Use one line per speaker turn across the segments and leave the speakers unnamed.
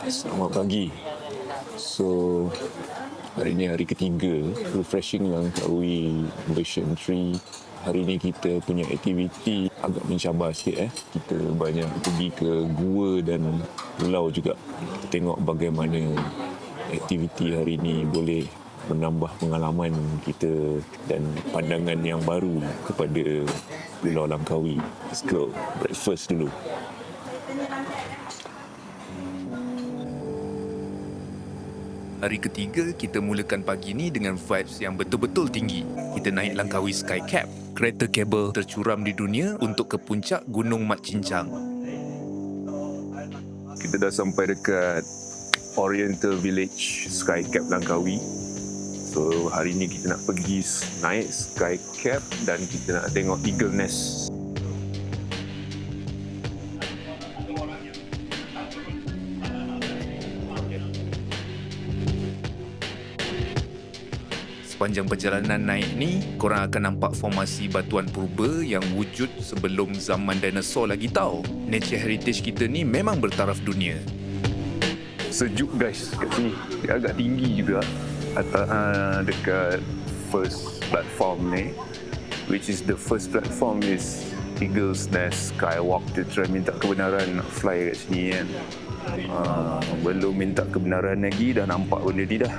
Selamat pagi. So, hari ni hari ketiga refreshing Langkawi version 3. Hari ni kita punya aktiviti agak mencabar sikit. Kita banyak pergi ke gua dan pulau juga. Kita tengok bagaimana aktiviti hari ni boleh menambah pengalaman kita dan pandangan yang baru kepada Pulau Langkawi. Let's go. Breakfast dulu.
Hari ketiga, kita mulakan pagi ni dengan vibes yang betul-betul tinggi. Kita naik Langkawi Skycap, kereta kabel tercuram di dunia untuk ke puncak Gunung Mat Cincang.
Kita dah sampai dekat Oriental Village Skycap Langkawi. So hari ni kita nak pergi naik Skycap dan kita nak tengok Eagle Nest.
Sepanjang perjalanan naik ni, korang akan nampak formasi batuan purba yang wujud sebelum zaman dinosaur lagi tau. Nature heritage kita ni memang bertaraf dunia.
Sejuk guys kat sini. Dia agak tinggi juga atas, dekat first platform ni, which is the first platform is Eagle's Nest Skywalk. Dia try minta kebenaran nak fly kat sini kan. Belum minta kebenaran lagi dah nampak benda ni dah.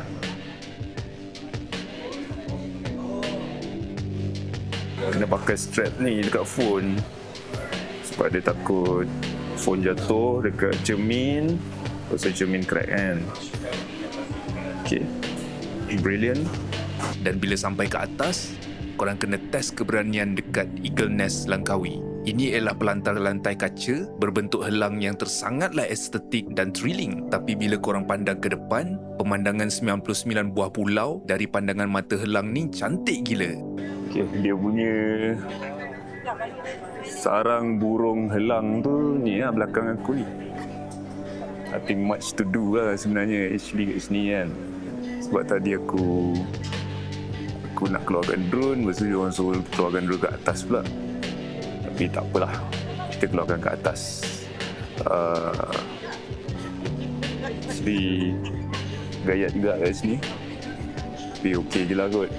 Kena pakai strap ni dekat phone sebab dia takut phone jatuh dekat cermin, pasal cermin crack kan. Okay, brilliant.
Dan bila sampai ke atas, korang kena test keberanian dekat Eagle Nest Langkawi. Ini ialah pelantar lantai kaca berbentuk helang yang tersangatlah estetik dan thrilling. Tapi bila korang pandang ke depan, pemandangan 99 buah pulau dari pandangan mata helang ni cantik gila.
Okay, dia punya sarang burung helang tu ni lah belakang aku ni. Nothing much to do lah sebenarnya actually kat sini kan. Sebab tadi aku nak keluarkan drone, lepas tu dia orang suruh keluarkan drone kat atas pula. Tapi tak apalah, kita keluarkan kat atas. Actually gayat juga kat sini. Tapi okey je lah kot.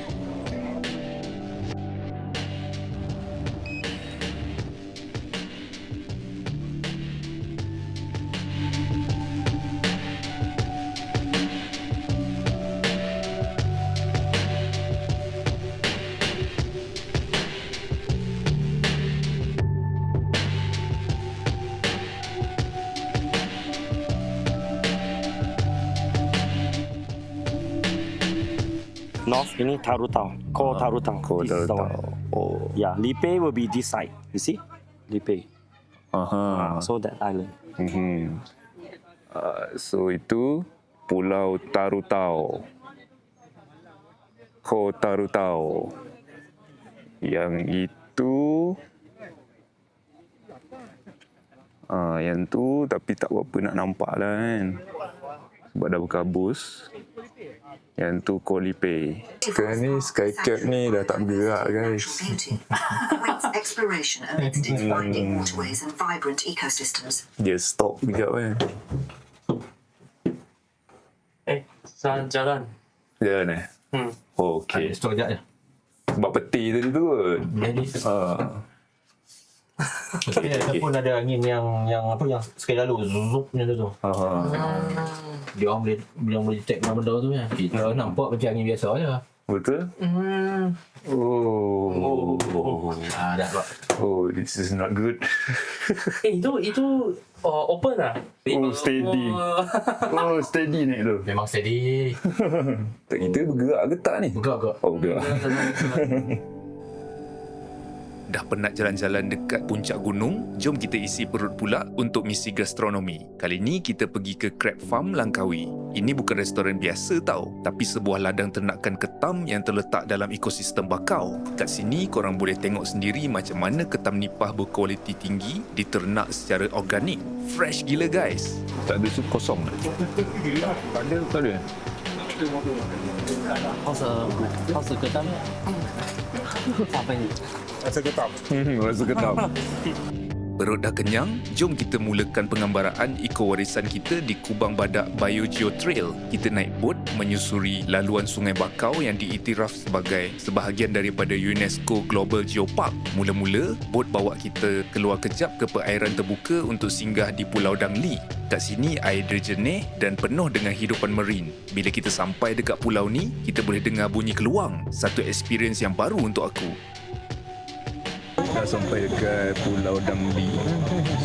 North ini Tarutao, Ko Tarutao.
Ko
This is the one.
Tarutao. Oh.
Yeah, Lipe will be this side. You see, Lipe.
Aha.
So that island.
So itu Pulau Tarutao. Ko Tarutao. Yang itu yang tu tapi tak berapa nak nampak lah kan. Sebab dah berkabus. Yang tu Ko Lipe. Sekarang ni Skycap ni dah tak bergerak guys. Dia stop sekejap kan.
Jalan.
Jalan eh? Oh, okay.
Stop sekejap je.
Sebab peti tadi tu kot.
Okay. Pun ada angin yang apa yang sekali lalu zup macam tu. Dia orang boleh detect benda tu kan. Kita nampak macam angin biasa je.
Betul? Oh.
Dah buat.
Oh, this is not good.
Itu open lah.
Oh, steady. Oh, steady naik tu.
Memang steady.
Tak kita bergerak ke tak ni?
Bergerak.
Oh, bergerak.
Dah penat jalan-jalan dekat puncak gunung, jom kita isi perut pula untuk misi gastronomi. Kali ni kita pergi ke Crab Farm Langkawi. Ini bukan restoran biasa tau, tapi sebuah ladang ternakan ketam yang terletak dalam ekosistem bakau. Kat sini korang boleh tengok sendiri macam mana ketam nipah berkualiti tinggi diternak secara organik. Fresh gila guys.
Tak ada sup kosong. Tak ada.
How's the ketam? Apa ini?
Rasa ketam.
Perut dah kenyang, jom kita mulakan pengambaraan ekowarisan kita di Kubang Badak Biogeo Trail. Kita naik bot menyusuri laluan Sungai Bakau yang diiktiraf sebagai sebahagian daripada UNESCO Global Geopark. Mula-mula, bot bawa kita keluar kejap ke perairan terbuka untuk singgah di Pulau Dangli. Kat sini air dia jernih dan penuh dengan hidupan marin. Bila kita sampai dekat pulau ni, kita boleh dengar bunyi keluang. Satu experience yang baru untuk aku.
Dah sampai dekat Pulau Dangli.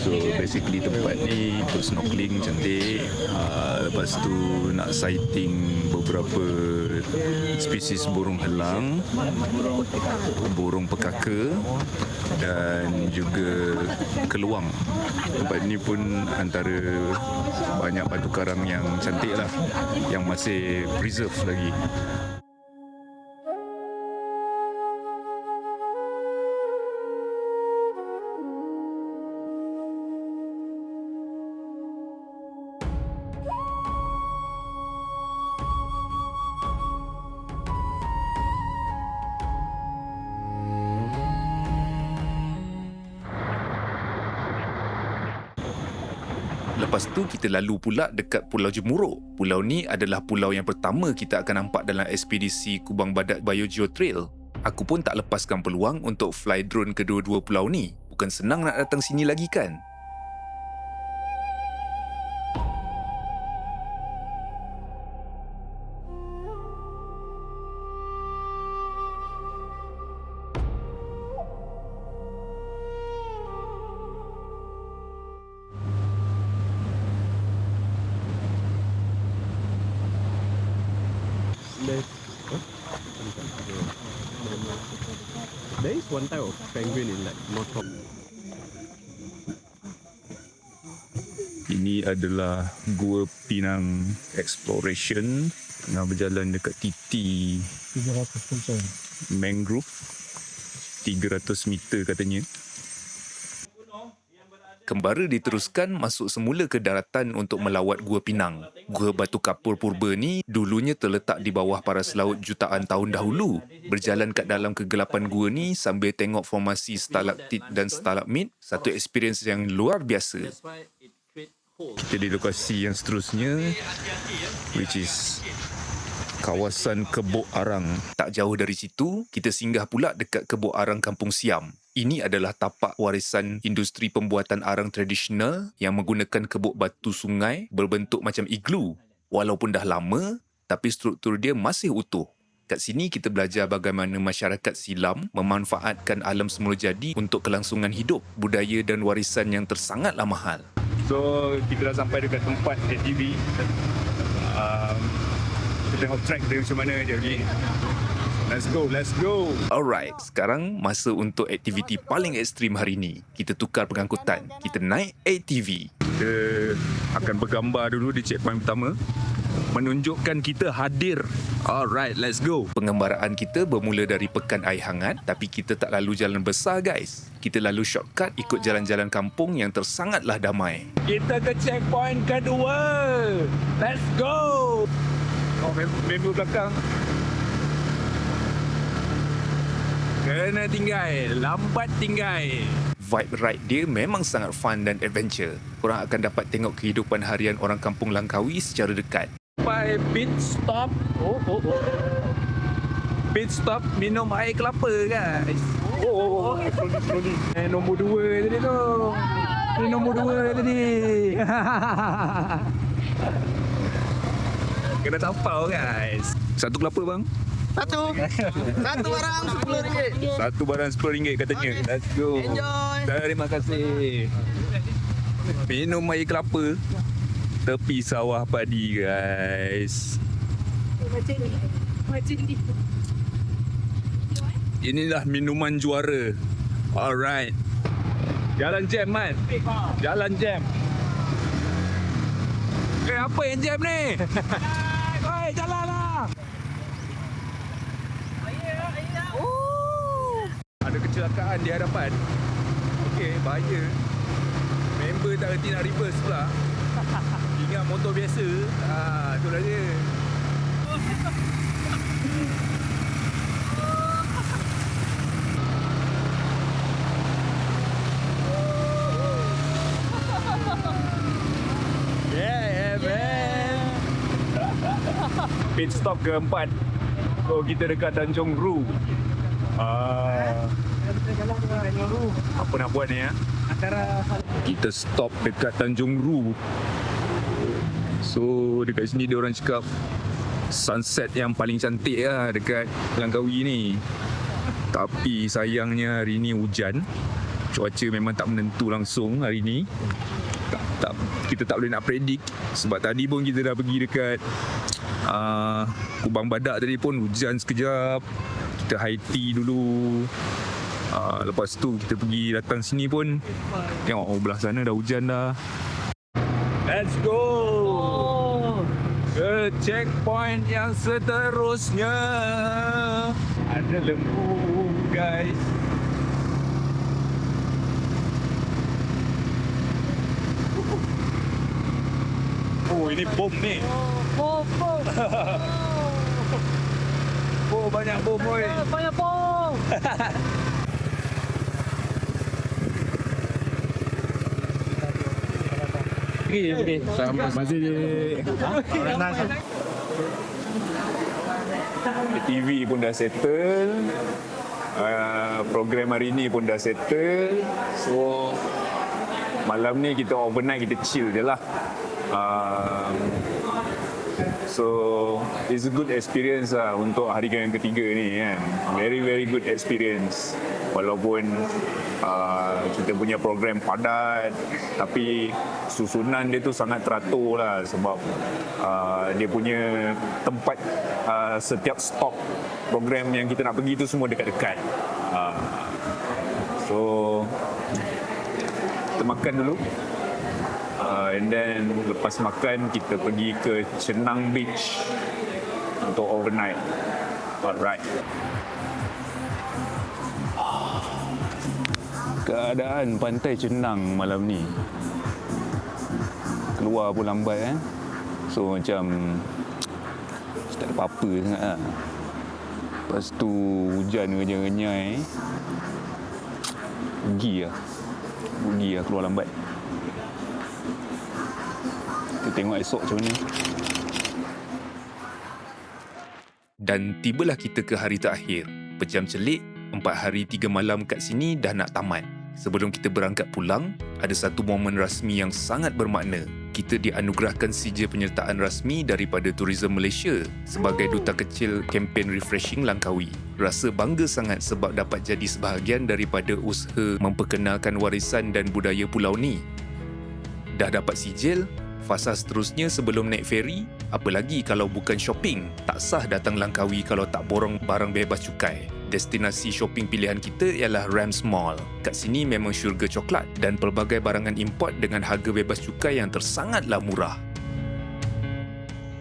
So basically tempat ni untuk snorkeling cantik. Lepas tu nak sighting beberapa spesies burung helang, burung pekaka dan juga keluang. Tempat ni pun antara banyak batu karang yang cantik lah, yang masih preserve lagi.
Lepas tu kita lalu pula dekat Pulau Jemuruk. Pulau ni adalah pulau yang pertama kita akan nampak dalam ekspedisi Kubang Badak Biogeo Trail. Aku pun tak lepaskan peluang untuk fly drone kedua-dua pulau ni. Bukan senang nak datang sini lagi kan?
There is one type of penguin in like North Hawk.
Ini adalah Gua Pinang Exploration. Tengah berjalan dekat titi 300 mangrove 300 meter katanya.
Kembara diteruskan masuk semula ke daratan untuk melawat Gua Pinang. Gua Batu Kapur purba ni dulunya terletak di bawah paras laut jutaan tahun dahulu. Berjalan kat dalam kegelapan gua ni sambil tengok formasi stalaktit dan stalagmit, satu experience yang luar biasa.
Kita di lokasi yang seterusnya, which is kawasan Kebok Arang.
Tak jauh dari situ, kita singgah pula dekat Kebok Arang Kampung Siam. Ini adalah tapak warisan industri pembuatan arang tradisional yang menggunakan kebok batu sungai berbentuk macam iglu. Walaupun dah lama, tapi struktur dia masih utuh. Kat sini kita belajar bagaimana masyarakat silam memanfaatkan alam semula jadi untuk kelangsungan hidup, budaya dan warisan yang tersangatlah mahal.
So kita dah sampai dekat tempat ATV. Kita tengok track dia macam mana je lagi. Let's go.
Alright, sekarang masa untuk aktiviti paling ekstrim hari ni. Kita tukar pengangkutan. Kita naik ATV.
Kita akan bergambar dulu di checkpoint pertama, menunjukkan kita hadir. Alright, let's go.
Pengembaraan kita bermula dari Pekan Air Hangat, tapi kita tak lalu jalan besar guys. Kita lalu shortcut ikut jalan-jalan kampung yang tersangatlah damai.
Kita ke checkpoint kedua. Let's go. Oh, member belakang. Kena tinggal, lambat tinggal.
Vibe ride dia memang sangat fun dan adventure. Korang akan dapat tengok kehidupan harian orang kampung Langkawi secara dekat.
Sampai pit stop. Pit stop minum air kelapa guys. Slowly. Nombor 2 tadi tu. Ini nombor 2 tadi. Kena tapau guys. Satu kelapa bang?
Satu barang RM10.
Satu barang RM10 katanya. Okay. Let's go.
Enjoy.
Terima kasih. Minum air kelapa tepi sawah padi guys.
Macam ni.
Inilah minuman juara. Alright. Jalan jam man. Jalan jam. Apa yang jam ni? Oi, jalanlah. Ada kecelakaan di hadapan. Okey, bahaya. Member tak reti nak reverse pula. Ingat motor biasa. Itulah dia.
pit stop keempat. So kita dekat Tanjung Ru. Apa nak buat ni ya? Kita stop dekat Tanjung Ru. So dekat sini dia orang cakap sunset yang paling cantik lah dekat Langkawi ni. Tapi sayangnya hari ni hujan. Cuaca memang tak menentu langsung hari ni. Kita tak boleh nak predict. Sebab tadi pun kita dah pergi dekat Kubang Badak tadi pun hujan sekejap. Kita high tea dulu. Lepas tu kita pergi datang sini pun tengok belah sana dah hujan dah. Let's go ke checkpoint yang seterusnya. Ada lembu guys. Oh ini bom ni. Bom. Oh banyak bom boy. Banyak bom. Okay. Sama masih di TV pun dah settle. Program hari ni pun dah settle. So malam ni kita overnight, kita chill je lah. So it's a good experience lah untuk hari yang ketiga ni kan. Very good experience. Walaupun kita punya program padat, tapi susunan dia tu sangat teratur lah. Sebab dia punya tempat, setiap stop program yang kita nak pergi tu semua dekat-dekat. So kita makan dulu. And then lepas makan kita pergi ke Chenang Beach untuk overnight. Alright. Keadaan pantai Chenang malam ni, keluar pun lambat kan. So macam tak ada apa-apa sangat lah. Lepas tu hujan renyai-renyai. Rugi lah keluar lambat. Kita tengok esok macam mana. Dan tibalah kita ke hari terakhir. Pejam celik, 4 hari 3 malam kat sini dah nak tamat. Sebelum kita berangkat pulang, ada satu momen rasmi yang sangat bermakna. Kita dianugerahkan sijil penyertaan rasmi daripada Tourism Malaysia sebagai duta kecil kempen Refreshing Langkawi. Rasa bangga sangat sebab dapat jadi sebahagian daripada usaha memperkenalkan warisan dan budaya pulau ni. Dah dapat sijil, fasa seterusnya sebelum naik feri, apa lagi kalau bukan shopping? Tak sah datang Langkawi kalau tak borong barang bebas cukai. Destinasi shopping pilihan kita ialah Rams Mall. Kat sini memang syurga coklat dan pelbagai barangan import dengan harga bebas cukai yang tersangatlah murah.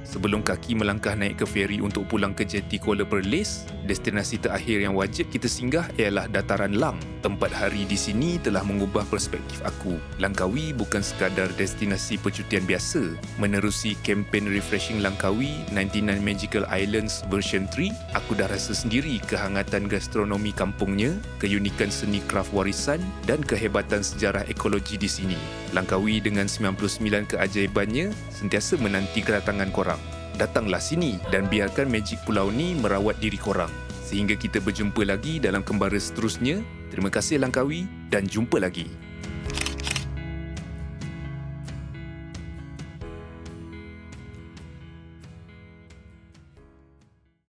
Sebelum kaki melangkah naik ke feri untuk pulang ke jeti Kuala Perlis, destinasi terakhir yang wajib kita singgah ialah Dataran Lam. Tempat hari di sini telah mengubah perspektif aku. Langkawi bukan sekadar destinasi percutian biasa. Menerusi kempen Refreshing Langkawi 99 Magical Islands version 3, aku dah rasa sendiri kehangatan gastronomi kampungnya, keunikan seni kraf warisan dan kehebatan sejarah ekologi di sini. Langkawi dengan 99 keajaibannya sentiasa menanti kedatangan korang. Datanglah sini dan biarkan magic pulau ni merawat diri korang. Sehingga kita berjumpa lagi dalam kembara seterusnya. Terima kasih Langkawi dan jumpa lagi.